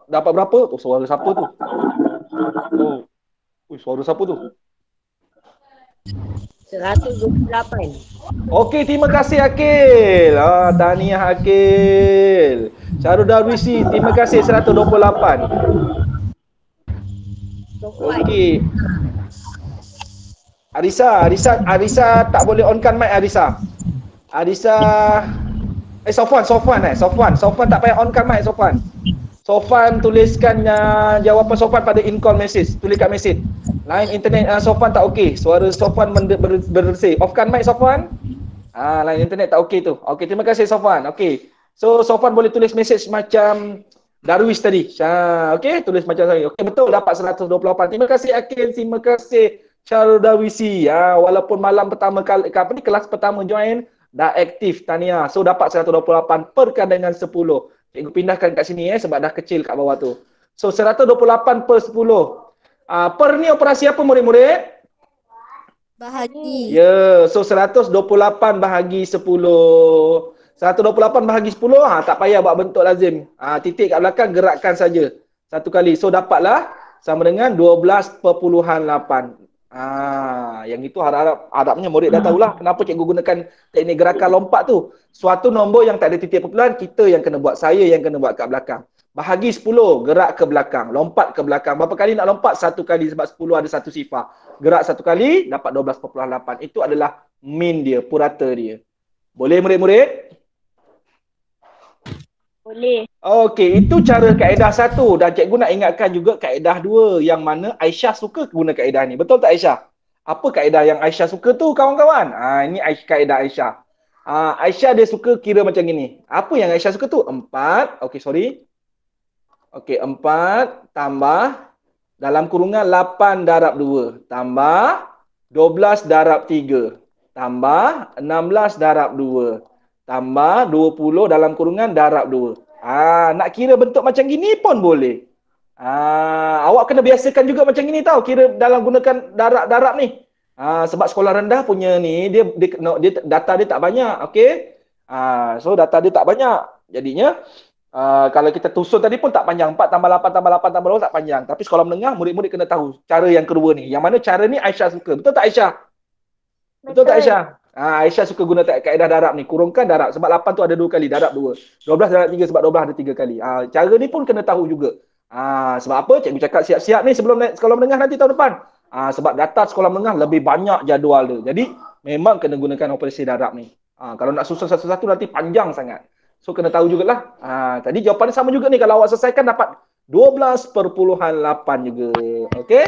Dapat berapa? Suara siapa tu? Suara siapa tu? 128. Okey, terima kasih Akil. Tahniah Akil. Syarul Darwisi, terima kasih 128. Okey. Arisa tak boleh onkan mic Arisa. Sofwan tak payah onkan mic Sofwan. Sofwan tuliskan jawapan Sofwan pada in-call message. Tulis kat message. Line internet Sofwan tak okey. Suara Sofwan bersih. Offkan mic Sofwan. Line internet tak okey tu. Okey, terima kasih Sofwan. Okey. So Sofwan boleh tulis message macam Darwis tadi. Okey, tulis macam tadi. Okey, betul dapat 128. Terima kasih Akil, terima kasih Syarul Darwisi. Walaupun malam pertama kali kelas pertama join dah aktif tahniah. So dapat 128 perkan dengan 10. Cikgu pindahkan kat sini sebab dah kecil kat bawah tu. So 128 per 10. Per ni operasi apa murid-murid? Bahagi. Ya, so 128 bahagi 10. 128 bahagi 10, tak payah buat bentuk lazim. Titik kat belakang gerakkan saja. Satu kali. So dapatlah sama dengan 12.8. Yang itu harapnya murid dah tahulah kenapa cikgu gunakan teknik gerakan lompat tu. Suatu nombor yang tak ada titik perpuluhan, kita yang kena buat, saya yang kena buat kat belakang. Bahagi 10, gerak ke belakang, lompat ke belakang. Berapa kali nak lompat? Satu kali sebab 10 ada satu sifar. Gerak satu kali, dapat 12.8. Itu adalah min dia, purata dia. Boleh murid-murid? Boleh. Okey, itu cara kaedah 1 dan cikgu nak ingatkan juga kaedah 2 yang mana Aisyah suka guna kaedah ni. Betul tak Aisyah? Apa kaedah yang Aisyah suka tu kawan-kawan? Ini kaedah Aisyah. Aisyah dia suka kira macam gini. Apa yang Aisyah suka tu? 4. Okey, sorry. Okey, 4 tambah dalam kurungan 8 darab 2 tambah 12 darab 3 tambah 16 darab 2 tambah 20 dalam kurungan darab 2. Nak kira bentuk macam gini pun boleh. Awak kena biasakan juga macam gini tau, kira dalam gunakan darab-darab ni. Sebab sekolah rendah punya ni dia data dia tak banyak, okey? So data dia tak banyak. Jadinya kalau kita tusun tadi pun tak panjang, 4 tambah 8 tambah 8 tambah 2 tak panjang. Tapi sekolah menengah murid-murid kena tahu cara yang kedua ni. Yang mana cara ni Aisyah suka. Betul tak Aisyah? Betul tak Aisyah? Aisyah suka guna kaedah darab ni. Kurungkan darab. Sebab 8 tu ada 2 kali. Darab 2. 12 darab 3 sebab 12 ada 3 kali. Cara ni pun kena tahu juga. Sebab apa? Cikgu cakap siap-siap ni sebelum naik sekolah menengah nanti tahun depan. Sebab data sekolah menengah lebih banyak jadual dia. Jadi memang kena gunakan operasi darab ni. Kalau nak susun satu-satu nanti panjang sangat. So kena tahu jugalah. Tadi jawapan sama juga ni. Kalau awak selesaikan dapat 12.8 juga. Okey?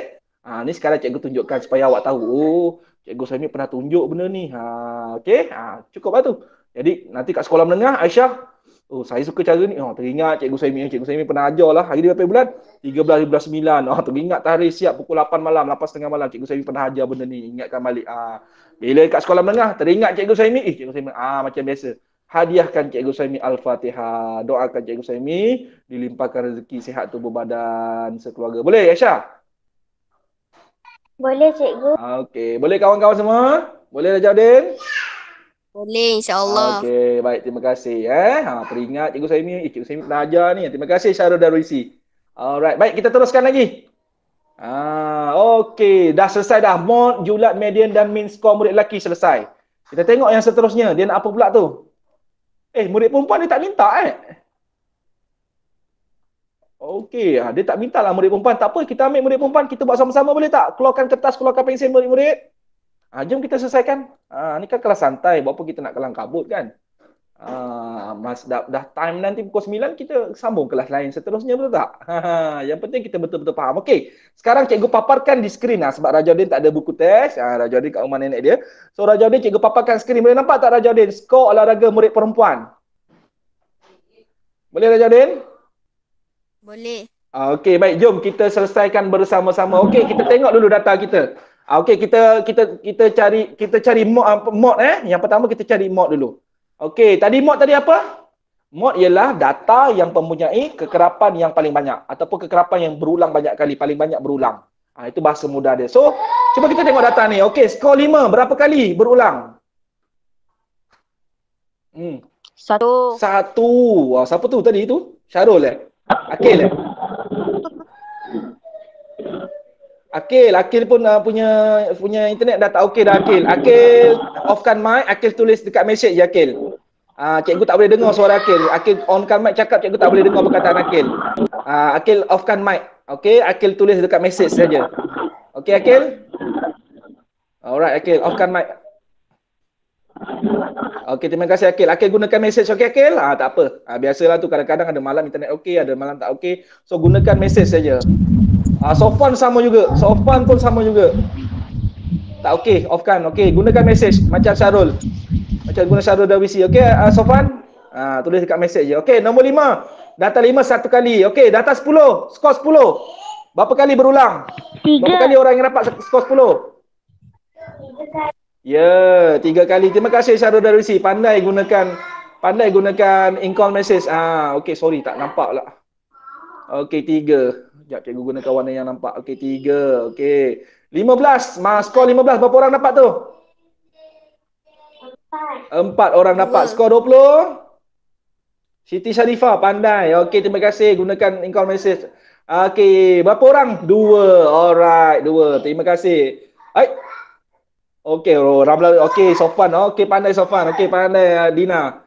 Ni sekarang cikgu tunjukkan supaya awak tahu. Cikgu Saimi pernah tunjuk benda ni. Okey? Cukup lah tu. Jadi nanti kat sekolah menengah Aisyah, saya suka cara ni. Teringat Cikgu Saimi pernah ajar lah. Hari dia berapa bulan? 13/9. Teringat tarikh siap pukul 8 malam, 8:30 malam. Cikgu Saimi pernah ajar benda ni. Ingatkan balik. Bila kat sekolah menengah, teringat Cikgu Saimi. Cikgu Saimi macam biasa. Hadiahkan Cikgu Saimi Al-Fatihah. Doakan Cikgu Saimi dilimpahkan rezeki, sihat tubuh badan, sekeluarga. Boleh Aisyah? Boleh cikgu. Okey, boleh kawan-kawan semua? Boleh Rajauddin? Boleh, insyaAllah. Okey, baik, terima kasih. Peringat Cikgu Saimi. Cikgu Saimi pernah ajar ni. Terima kasih Syarul Darwisi. Alright, baik, kita teruskan lagi. Okey, dah selesai dah. Mod, julat, median dan min skor murid lelaki selesai. Kita tengok yang seterusnya. Dia nak apa pula tu? Murid perempuan dia tak minta Okey, dia tak minta lah murid perempuan. Tak apa, kita ambil murid perempuan. Kita buat sama-sama boleh tak? Keluarkan kertas, keluarkan pensel murid-murid. Jom kita selesaikan. Ni kan kelas santai. Buat apa kita nak kelang kabut kan? Dah time nanti pukul 9 kita sambung kelas lain seterusnya, betul tak? Yang penting kita betul-betul faham. Okey, sekarang cikgu paparkan di skrin sebab Rajauddin tak ada buku test. Rajauddin kat rumah nenek dia. So Rajauddin cikgu paparkan skrin. Boleh nampak tak Rajauddin? Skor olahraga murid perempuan. Boleh Rajauddin? Boleh. Okey, baik, jom kita selesaikan bersama-sama. Okey, kita tengok dulu data kita. Okey, kita cari mod Yang pertama kita cari mod dulu. Okey, mod tadi apa? Mod ialah data yang mempunyai kekerapan yang paling banyak ataupun kekerapan yang berulang banyak kali, paling banyak berulang. Itu bahasa mudah dia. So, cuba kita tengok data ni. Okey, skor 5 berapa kali berulang? 1. Siapa tu tadi tu? Syarul Akil Akil pun punya internet dah tak okey dah Akil. Akil offkan mic, Akil tulis dekat message je Akil. Cikgu tak boleh dengar suara Akil. Akil onkan mic cakap, cikgu tak boleh dengar perkataan Akil. Akil offkan mic. Okey, Akil tulis dekat mesej saja. Okey, Akil? Alright, Akil. Offkan mic. Okey, terima kasih Akil. Akil gunakan mesej, okey Akil? Tak apa. Biasalah tu kadang-kadang ada malam internet okey, ada malam tak okey. So gunakan mesej saja. Sofwan sama juga. Sofwan pun sama juga. Tak okey, offkan. Okey, gunakan mesej macam Syarul. Macam guna Syarul Darwisi. Okey, Sofwan? Tulis dekat mesej je. Okey, nombor 5. Data 5 satu kali. Okey, data 10. Skor 10. Berapa kali berulang? 3. Berapa kali orang yang dapat skor 10? Ya, 3 kali. Terima kasih Syarul Darwisi. Pandai gunakan in-call message. Okey, sorry tak nampak lah. Okey, 3. Sekejap cikgu gunakan warna yang nampak. Okey, 3. Okey. 15. Skor 15. Berapa orang dapat tu? 4 orang dapat. Skor 20. Siti Sharifah, pandai. Okey, terima kasih. Gunakan in-call message. Okey, berapa orang? 2. Alright, 2. Terima kasih. Okey, Ramla. Okey, Sofwan. Okey, pandai Sofwan. Okey, pandai Dina.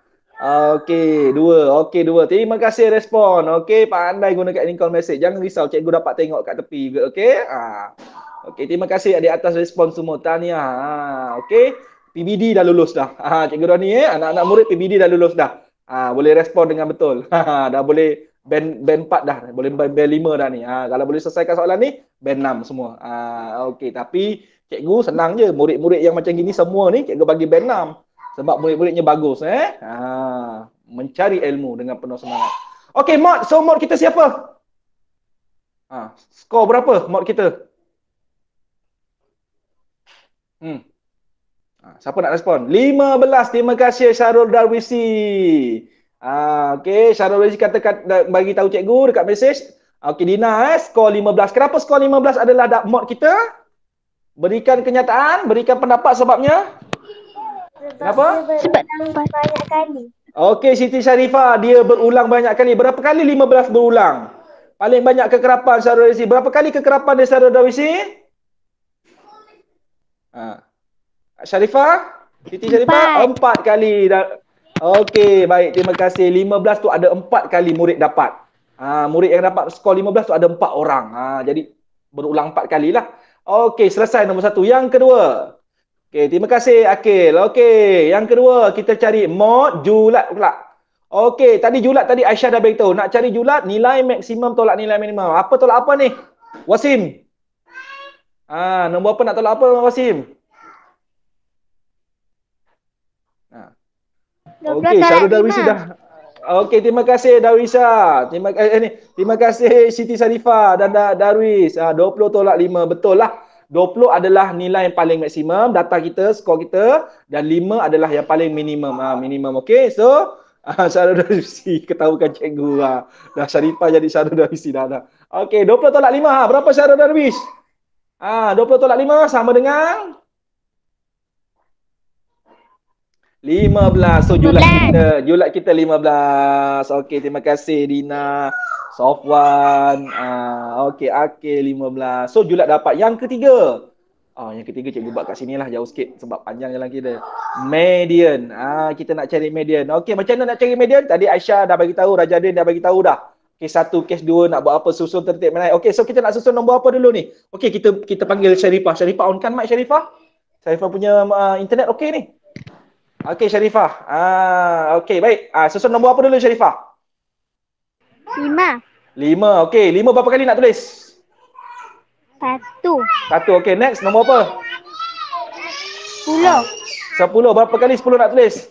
Okey, 2. Okey, 2. Terima kasih respon. Okey, pandai gunakan in-call message. Jangan risau, cikgu dapat tengok kat tepi juga. Okey? Okey, terima kasih di atas respon semua. Tahniah. Okey. PBD dah lulus dah. Cikgu Roni anak-anak murid PBD dah lulus dah. Boleh respon dengan betul. Dah boleh band 4 dah. Boleh band 5 dah ni. Kalau boleh selesaikan soalan ni, band 6 semua. Okey, tapi cikgu senang je. Murid-murid yang macam gini semua ni cikgu bagi band 6. Sebab murid-muridnya bagus mencari ilmu dengan penuh semangat. Okey, mod. So mod kita siapa? Skor berapa mod kita? Siapa nak respon? 15. Terima kasih Syarul Darwisi. Okey, Syarul Darwisi bagi tahu cikgu dekat mesej. Okey, Dina skor 15. Kenapa skor 15 adalah mod kita? Berikan kenyataan, berikan pendapat sebabnya. Kenapa? Sebab banyak kali. Okey, Siti Sharifah, dia berulang banyak kali. Berapa kali 15 berulang? Paling banyak kekerapan Syarul Darwisi. Berapa kali kekerapan dia Syarul Darwisi? Sharifah? Siti Sharifah? 4 kali. Okey, baik. Terima kasih. 15 tu ada 4 kali murid dapat. Murid yang dapat skor 15 tu ada 4 orang. Jadi berulang 4 kali lah. Okey, selesai nombor 1. Yang kedua. Okey, terima kasih Akil. Okey, yang kedua kita cari mod julat pula. Okey, julat tadi Aisyah dah beritahu. Nak cari julat, nilai maksimum tolak nilai minimum. Apa tolak apa ni? Wasim. Nombor apa nak tolak apa Wasim? Okey, Syarul Darwisi dah. Okey, terima kasih Darwisha. Terima kasih Siti Sharifah dan Darwis. 20 tolak 5, betul lah. 20 adalah nilai yang paling maksimum data kita, skor kita, dan 5 adalah yang paling minimum. Minimum. Okey, so Syarul Darwisi ketahukan cikgu. Dah Sharifah jadi Syarul Darwisi dah. Okey, 20 tolak 5. Berapa Syarul Darwis? 20 tolak 5 sama dengan 15. So julat kita 15. Okey, terima kasih Dina, Sofwan, okey Akil 15. So julat dapat. Yang ketiga. Yang ketiga cikgu buat kat sini lah, jauh sikit sebab panjang jalan kita. Median. Kita nak cari median. Okey, macam mana nak cari median? Tadi Aisyah dah bagi tahu, Rajadin dah bagi tahu dah. Kes 1, kes 2 nak buat apa, susun tertib menaik. Okey, so kita nak susun nombor apa dulu ni? Okey, kita panggil Sharifah. Sharifah onkan mic Sharifah. Sharifah punya internet okey ni. Okey Sharifah. Okey, baik. Susun nombor apa dulu Sharifah? 5. 5. Okey, 5 berapa kali nak tulis? 1. 1. Okey, next nombor apa? 10. 10. Berapa kali 10 nak tulis?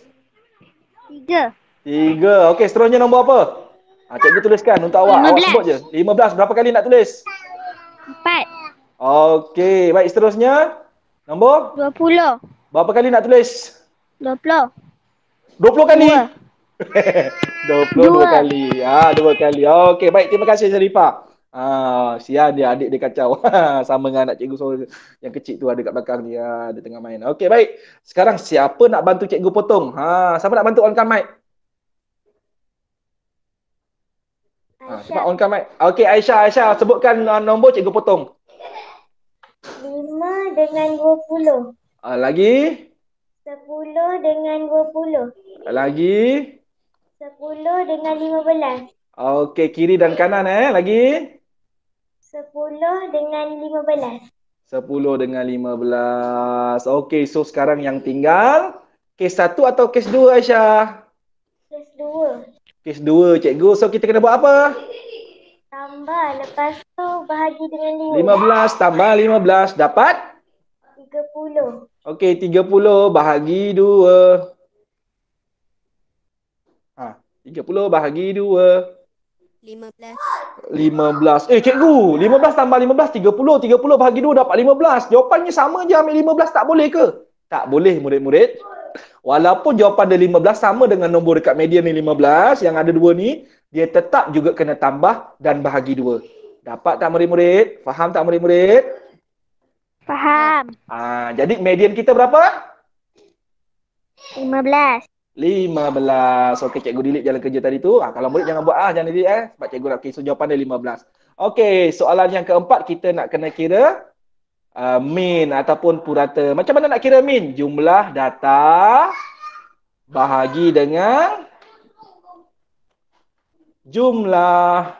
3. 3. Okey, seterusnya nombor apa? Cikgu tuliskan untuk awak. 15. Awak sebut je. 15. Berapa kali nak tulis? 4. Okey, baik. Seterusnya nombor? 20. Berapa kali nak tulis? 20. 20 kali? 2. 22 kali. 2 kali. Okey, baik. Terima kasih Sharifah. Sian dia, adik dia kacau. Sama dengan anak cikgu so, yang kecil tu ada kat belakang ni. Dia tengah main. Okey, baik. Sekarang siapa nak bantu cikgu potong? Siapa nak bantu onkan mic? Siapa onkan mic? Okey, Aisyah sebutkan nombor cikgu potong. 5 dengan 20. Lagi? 10 dengan 20. Lagi? 10 dengan 15. Okey, kiri dan kanan lagi? 10 dengan 15. 10 dengan 15. Okey, so sekarang yang tinggal kes 1 atau kes 2, Aisyah? Kes 2. Kes 2, cikgu. So kita kena buat apa? Tambah. Lepas tu bahagi dengan 2. 15 tambah 15 dapat? 30. Okey, 30 bahagi 2. 30 bahagi 2. 15. 15. Cikgu, 15 tambah 15, 30. 30 bahagi 2 dapat 15. Jawapannya sama je, ambil 15. Tak boleh ke? Tak boleh, murid-murid. Walaupun jawapan dia 15 sama dengan nombor dekat median ni 15, yang ada 2 ni, dia tetap juga kena tambah dan bahagi 2. Dapat tak murid-murid? Faham tak murid-murid? Faham. Jadi median kita berapa? 15. 15. Okey, cikgu delete jalan kerja tadi tu. Kalau murid jangan buat jangan delete sebab cikgu nak so jawapan dia 15. Okey, soalan yang keempat kita nak kena kira min ataupun purata. Macam mana nak kira min? Jumlah data bahagi dengan jumlah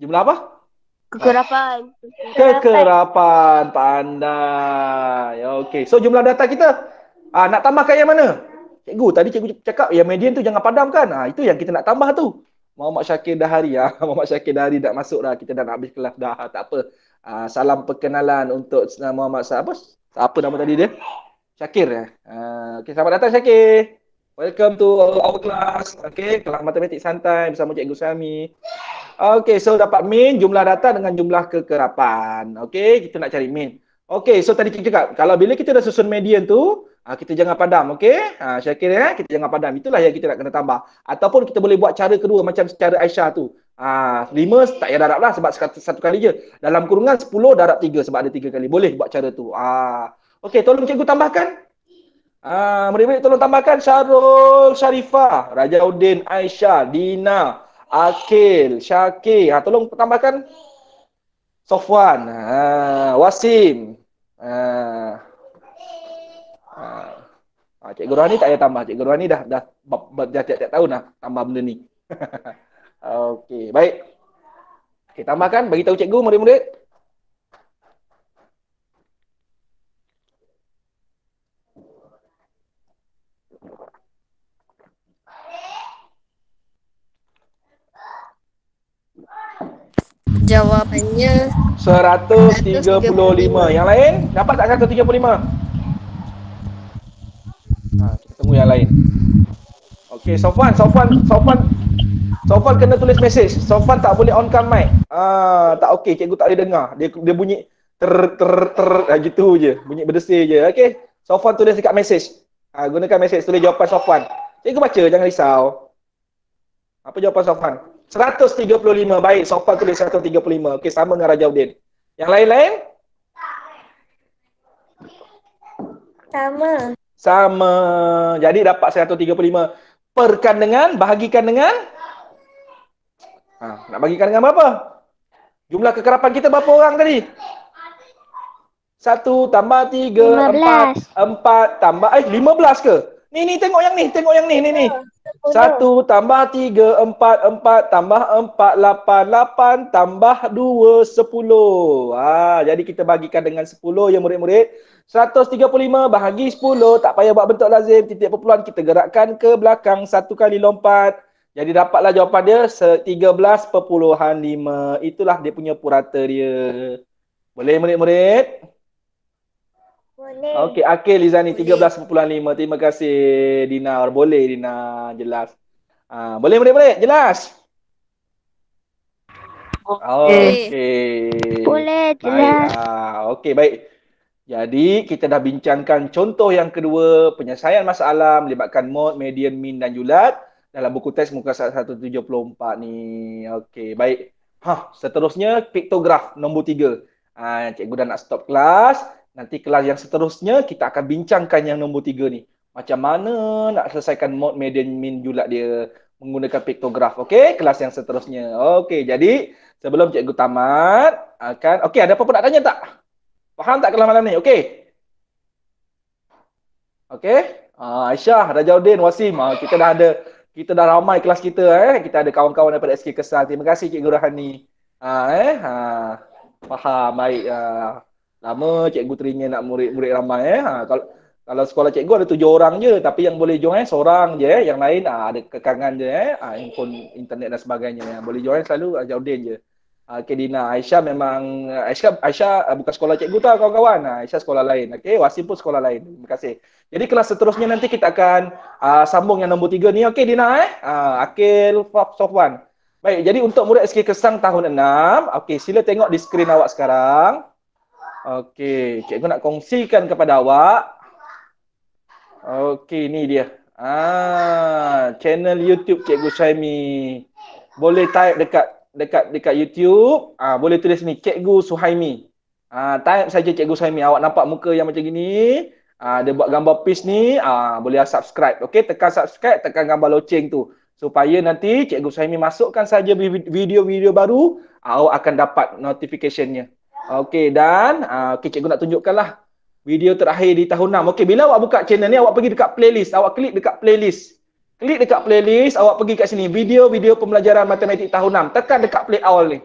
apa? Kekerapan. Kekerapan. Pandai. Okey, so jumlah data kita nak tambahkan yang mana? Cikgu, tadi cikgu cakap yang median tu jangan padamkan. Itu yang kita nak tambah tu. Muhammad Syakir Dahari. Muhammad Syakir Dahari dah masuk dah. Kita dah nak habis kelas dah. Tak apa. Salam perkenalan untuk Muhammad apa nama tadi dia? Syakir. Okay, selamat datang Syakir. Welcome to our class. Okay, kelas matematik santai bersama Cikgu Syami. Okay, so dapat min, jumlah data dengan jumlah kekerapan. Okay, kita nak cari min. Okay, so tadi cikgu cakap, kalau bila kita dah susun median tu, kita jangan padam, okey? Syakir kita jangan padam. Itulah yang kita nak kena tambah. Ataupun kita boleh buat cara kedua macam cara Aisyah tu. 5 tak payah darab lah sebab satu kali je. Dalam kurungan 10 darab 3 sebab ada 3 kali. Boleh buat cara tu. Okey, tolong cikgu tambahkan. Murid-murid tolong tambahkan Syarul Sharifah, Rajauddin, Aisyah, Dina, Akil, Syakir. Tolong tambahkan Sofwan, Wasim. Cikgu Rohani tak payah tambah. Cikgu Rohani dah tiap-tiap tahun dah tambah benda ni. Okey, baik. Okey, tambahkan, bagi tahu cikgu murid-murid. Jawapannya 135. Yang lain dapat tak 135? Kita tunggu yang lain. Okey, Sofwan kena tulis mesej. Sofwan tak boleh on cam mic. Tak okey, cikgu tak boleh dengar. Dia bunyi ter gitu je. Bunyi berdesir je. Okey. Sofwan tulis dekat mesej. Gunakan mesej tulis jawapan Sofwan. Cikgu baca, jangan risau. Apa jawapan Sofwan? 135. Baik, Sofwan tulis 135. Okey, sama dengan Rajauddin. Yang lain-lain? Sama. Jadi dapat 135. Perkan dengan, bahagikan dengan? Nak bagikan dengan berapa? Jumlah kekerapan kita berapa orang tadi? 1 tambah 3, 4 tambah 15 ke? Ni tengok yang ni. 1 tambah 3, 4 tambah 4, 8 tambah 2, 10. Jadi kita bagikan dengan 10 ya murid-murid. 135 bahagi 10, tak payah buat bentuk lazim, titik perpuluhan kita gerakkan ke belakang, 1 kali lompat. Jadi dapatlah jawapan dia 13.5. Itulah dia punya purata dia. Boleh murid-murid? Boleh. Okey, Akil Lizani 13.5. Terima kasih Dina. Boleh Dina, jelas. Boleh murid-murid? Jelas? Okey. Boleh, jelas. Okey, baik. Jadi, kita dah bincangkan contoh yang kedua, penyelesaian masalah melibatkan mod, median, min dan julat dalam buku teks muka 174 ni. Okey, baik. Seterusnya piktograf nombor 3. Cikgu dah nak stop kelas. Nanti kelas yang seterusnya kita akan bincangkan yang nombor 3 ni. Macam mana nak selesaikan mod, median, min, julat dia menggunakan piktograf. Okey, kelas yang seterusnya. Okey, jadi sebelum cikgu tamat okey, ada apa-apa nak tanya tak? Faham tak kelas malam ni? Okey. Okey. Aisyah, Rajauddin, Wasim. Kita dah ramai kelas kita Kita ada kawan-kawan daripada SK Kesal. Terima kasih Cikgu Rohani. Faham, baik. Lama cikgu teringin nak murid-murid ramai. Kalau sekolah cikgu ada 7 orang je, tapi yang boleh join seorang je. Yang lain ada kekangan je. Handphone, internet dan sebagainya. Yang boleh join selalu Jaudin je. Okay, Dina. Aisyah memang, Aisyah bukan sekolah cikgu tau kawan-kawan. Aisyah sekolah lain. Okay, Wasim pun sekolah lain. Terima kasih. Jadi kelas seterusnya nanti kita akan sambung yang nombor 3 ni. Okay, Dina. Akil, Sofwan. Baik, jadi untuk murid SK Kesang tahun 6, okey, sila tengok di skrin awak sekarang. Okey, cikgu nak kongsikan kepada awak. Okey, ni dia. Channel YouTube Cikgu Suhaimi. Boleh type dekat YouTube, boleh tulis ni Cikgu Suhaimi. Type saja Cikgu Suhaimi. Awak nampak muka yang macam gini. Dia buat gambar peace ni, boleh subscribe. Okey, tekan subscribe, tekan gambar loceng tu. Supaya nanti Cikgu Suhaimi masukkan saja video-video baru, awak akan dapat notification-nya. Okey, dan cikgu nak tunjukkanlah video terakhir di tahun 6. Okey, bila awak buka channel ni, awak pergi dekat playlist. Awak klik dekat playlist. Klik dekat playlist, awak pergi kat sini. Video-video pembelajaran matematik tahun 6. Tekan dekat play all ni.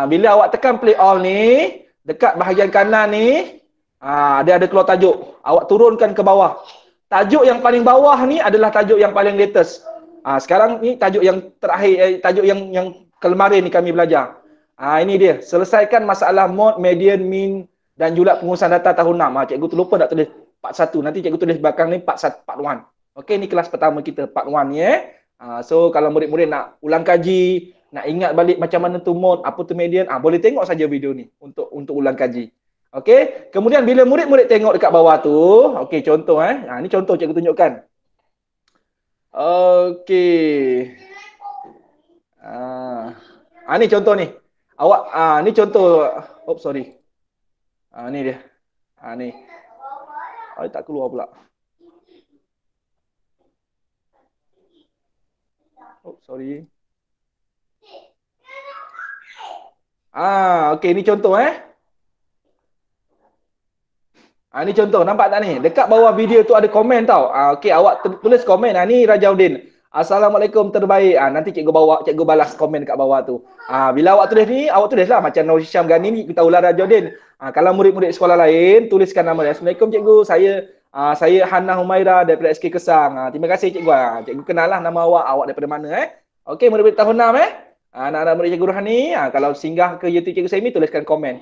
Bila awak tekan play all ni, dekat bahagian kanan ni, dia ada keluar tajuk. Awak turunkan ke bawah. Tajuk yang paling bawah ni adalah tajuk yang paling latest. Sekarang ni tajuk yang terakhir, tajuk yang kemarin ni kami belajar. Ini dia, selesaikan masalah mod, median, mean dan julat pengurusan data tahun 6. Cikgu terlupa nak tulis part 1. Nanti cikgu tulis belakang ni part 1, part 1. Okey, ni kelas pertama kita, part 1 ni So kalau murid-murid nak ulang kaji, nak ingat balik macam mana tu mod, apa tu median, boleh tengok saja video ni untuk ulang kaji. Okey, kemudian bila murid-murid tengok dekat bawah tu, okey contoh ni contoh cikgu tunjukkan. Okey. Ni contoh ni. Awak ni contoh. Sorry. Ni dia. Ni. Tak keluar pula. Sorry. Okey, ni contoh ni contoh, nampak tak ni? Dekat bawah video tu ada komen tau. Okey, awak tulis komen. Ni Rajaudin. Assalamualaikum terbaik. Nanti cikgu balas komen dekat bawah tu. Bila awak tulis ni, awak tulislah macam Nur Hisham Ghani ni, kita ular Rajaudin. Kalau murid-murid sekolah lain, tuliskan nama dia. Assalamualaikum cikgu, saya Hannah Humaira daripada SK Kesang. Terima kasih cikgu. Cikgu kenal lah nama awak daripada mana Okey, murid-murid tahun 6 anak-anak murid cikgu Rohani, kalau singgah ke YouTube Cikgu Suhaimi, tuliskan komen.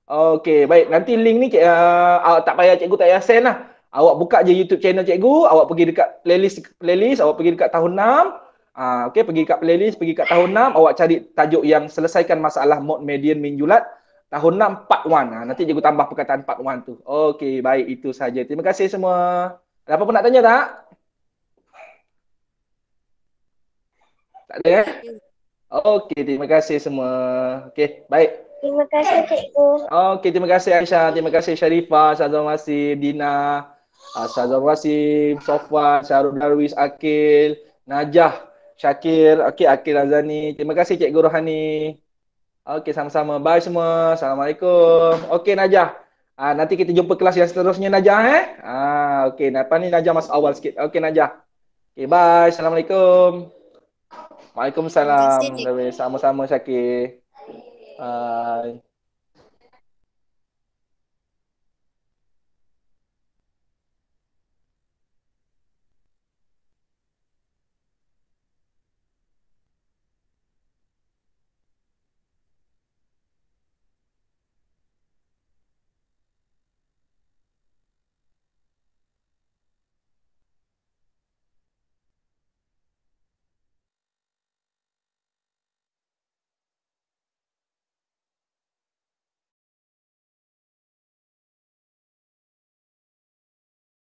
Okey, baik. Nanti link ni tak payah cikgu tak payah send lah. Awak buka je YouTube channel cikgu, awak pergi dekat playlist, awak pergi dekat tahun 6. Okey, pergi dekat playlist, pergi dekat tahun 6, awak cari tajuk yang selesaikan masalah mod, median, mean, julat tahun 6 part 1. Nanti cikgu tambah perkataan part 1 tu. Okey, baik, itu saja. Terima kasih semua. Ada apa-apa nak tanya tak? Tak ada Okey, terima kasih semua. Okey, baik. Terima kasih cikgu. Okey, terima kasih Aisyah, terima kasih Sharifah, Syazwan Wasim, Dina, Syazwan Wasim, Sofwan, Syarul Darwis, Akil, Najah, Syakir, okey, Akil Azani. Terima kasih Cikgu Rohani. Okey, sama-sama. Bye semua. Assalamualaikum. Okey Najah. Nanti kita jumpa kelas yang seterusnya Najah okey, apa ni Najah masuk awal sikit. Okey Najah. Okey, bye. Assalamualaikum. Waalaikumsalam. Sama-sama Syakir. Bye.